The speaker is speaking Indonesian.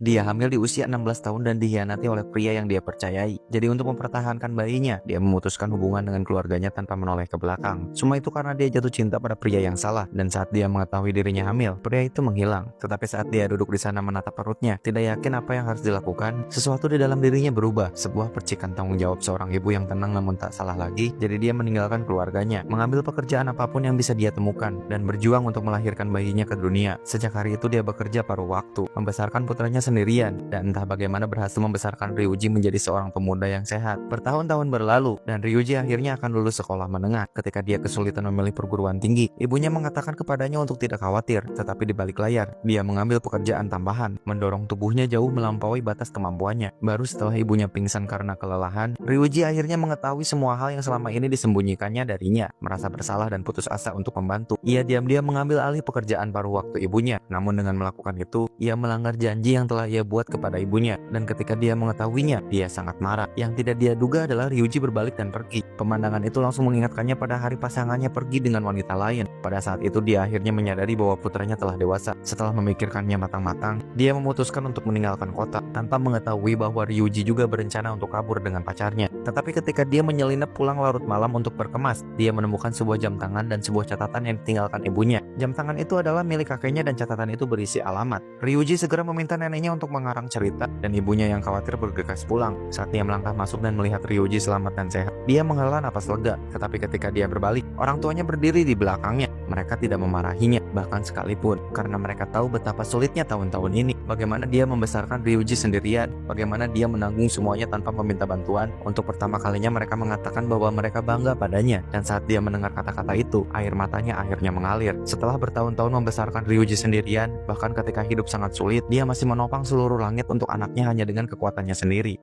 Dia hamil di usia 16 tahun dan dikhianati oleh pria yang dia percayai. Jadi untuk mempertahankan bayinya, dia memutuskan hubungan dengan keluarganya tanpa menoleh ke belakang. Semua itu karena dia jatuh cinta pada pria yang salah. Dan saat dia mengetahui dirinya hamil, pria itu menghilang. Tetapi saat dia duduk di sana menatap perutnya, tidak yakin apa yang harus dilakukan, sesuatu di dalam dirinya berubah. Sebuah percikan tanggung jawab seorang ibu yang tenang namun tak salah lagi. Jadi dia meninggalkan keluarganya, mengambil pekerjaan apapun yang bisa dia temukan, dan berjuang untuk melahirkan bayinya ke dunia. Sejak hari itu dia bekerja paruh waktu, membesarkan putranya sendirian, dan entah bagaimana berhasil membesarkan Ryuji menjadi seorang pemuda yang sehat. Bertahun-tahun berlalu, dan Ryuji akhirnya akan lulus sekolah menengah. Ketika dia kesulitan memilih perguruan tinggi, ibunya mengatakan kepadanya untuk tidak khawatir, tetapi di balik layar, dia mengambil pekerjaan tambahan, mendorong tubuhnya jauh melampaui batas kemampuannya. Baru setelah ibunya pingsan karena kelelahan, Ryuji akhirnya mengetahui semua hal yang selama ini disembunyikannya darinya. Merasa bersalah dan putus asa untuk membantu, ia diam-diam mengambil alih pekerjaan paruh waktu ibunya. Namun dengan melakukan itu, ia melanggar janji yang telah ia buat kepada ibunya, dan ketika dia mengetahuinya, dia sangat marah. Yang tidak dia duga adalah Ryuji berbalik dan pergi. Pemandangan itu langsung mengingatkannya pada hari pasangannya pergi dengan wanita lain. Pada saat itu dia akhirnya menyadari bahwa putranya telah dewasa. Setelah memikirkannya matang-matang, dia memutuskan untuk meninggalkan kota tanpa mengetahui bahwa Ryuji juga berencana untuk kabur dengan pacarnya. Tetapi ketika dia menyelinap pulang larut malam untuk berkemas, dia menemukan sebuah jam tangan dan sebuah catatan yang ditinggalkan ibunya. Jam tangan itu adalah milik kakeknya dan catatan itu berisi alamat. Ryuji segera meminta neneknya untuk mengarang cerita, dan ibunya yang khawatir bergegas pulang. Saat dia melangkah masuk dan melihat Ryuji selamat dan sehat, dia menghela napas lega. Tetapi ketika dia berbalik, orang tuanya berdiri di belakangnya. Mereka tidak memarahinya, bahkan sekalipun, karena mereka tahu betapa sulitnya tahun-tahun ini. Bagaimana dia membesarkan Ryuji sendirian, bagaimana dia menanggung semuanya tanpa meminta bantuan. Untuk pertama kalinya mereka mengatakan bahwa mereka bangga padanya, dan saat dia mendengar kata-kata itu, air matanya akhirnya mengalir. Setelah bertahun-tahun membesarkan Ryuji sendirian, bahkan ketika hidup sangat sulit, dia masih menopang seluruh langit untuk anaknya hanya dengan kekuatannya sendiri.